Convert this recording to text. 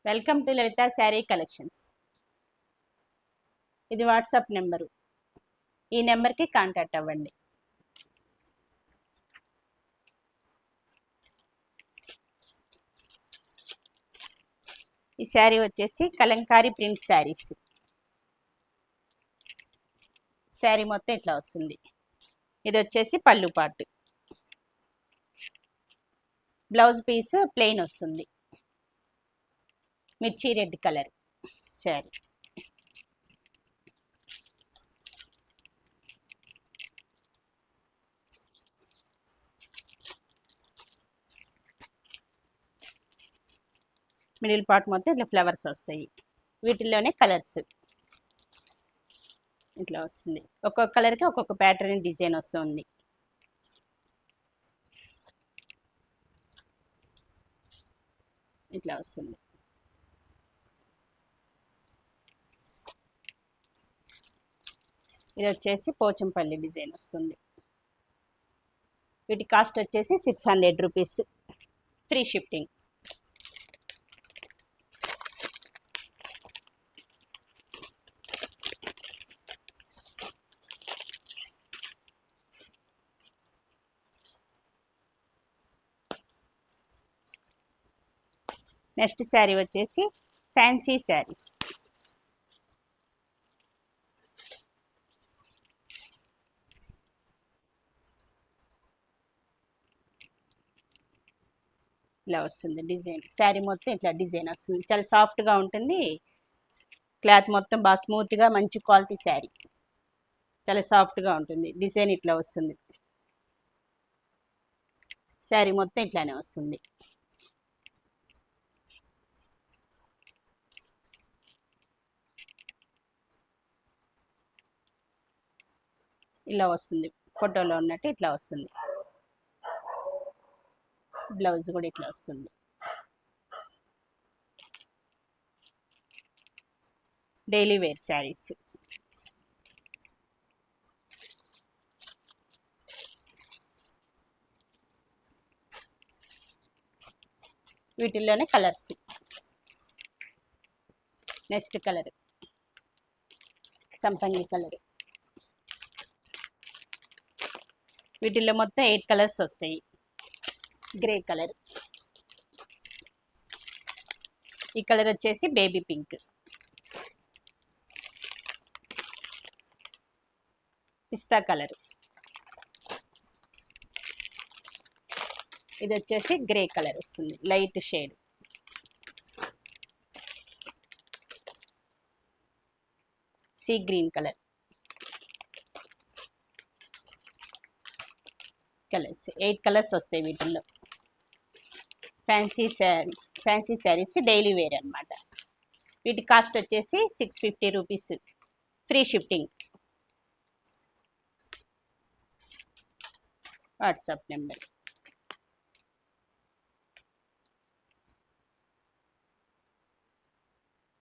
Welcome to Lalitha sari collections. ఇది WhatsApp number. ఈ నెంబర్కి కాంటాక్ట్ అవ్వండి. ఈ శారీ వచ్చేసి కలంకారీ ప్రింట్ శారీస్. శారీ మొత్తం ఇట్లా వస్తుంది. ఇది వచ్చేసి పళ్ళు పార్ట్. బ్లౌజ్ పీస్ ప్లెయిన్ వస్తుంది. మిర్చి red colour sari. Middle part మొత్తం ఇట్లా ఫ్లవర్స్ వస్తాయి. వీటిల్లోనే కలర్స్ ఇట్లా వస్తుంది. ఒక్కొక్క కలర్కి ఒక్కొక్క ప్యాటర్న్ డిజైన్ వస్తుంది. ఇట్లా వస్తుంది. ఇది వచ్చేసి పోచంపల్లి డిజైన్ వస్తుంది. వీటి కాస్ట్ వచ్చేసి 600 rupees, free shifting. Next sari వచ్చేసి ఫ్యాన్సీ శారీస్. ఇలా వస్తుంది డిజైన్. శారీ మొత్తం ఇట్లా డిజైన్ వస్తుంది. చాలా సాఫ్ట్గా ఉంటుంది. క్లాత్ మొత్తం బాగా స్మూత్గా మంచి క్వాలిటీ శారీ. చాలా సాఫ్ట్గా ఉంటుంది. డిజైన్ ఇట్లా వస్తుంది. శారీ మొత్తం ఇట్లానే వస్తుంది. ఇలా వస్తుంది. ఫోటోలో ఉన్నట్టు ఇట్లా వస్తుంది. బ్లౌజ్ కూడా ఇట్లా వస్తుంది. Daily wear saris. వీటిల్లోనే కలర్స్. నెక్స్ట్ కలర్ సంపంగి కలర్. వీటిల్లో మొత్తం 8 కలర్స్ వస్తాయి. Grey colour. ఈ కలర్ వచ్చేసి బేబీ పింక్. పిస్తా కలర్. ఇది వచ్చేసి గ్రే కలర్ వస్తుంది, light shade. Sea green colour. Colours 8 colours వస్తాయి వీటిల్లో. ఫ్యాన్సీ శారీస్ డైలీ వేర్ అనమాట. వీటి కాస్ట్ వచ్చేసి 650 rupees, free shifting. WhatsApp number.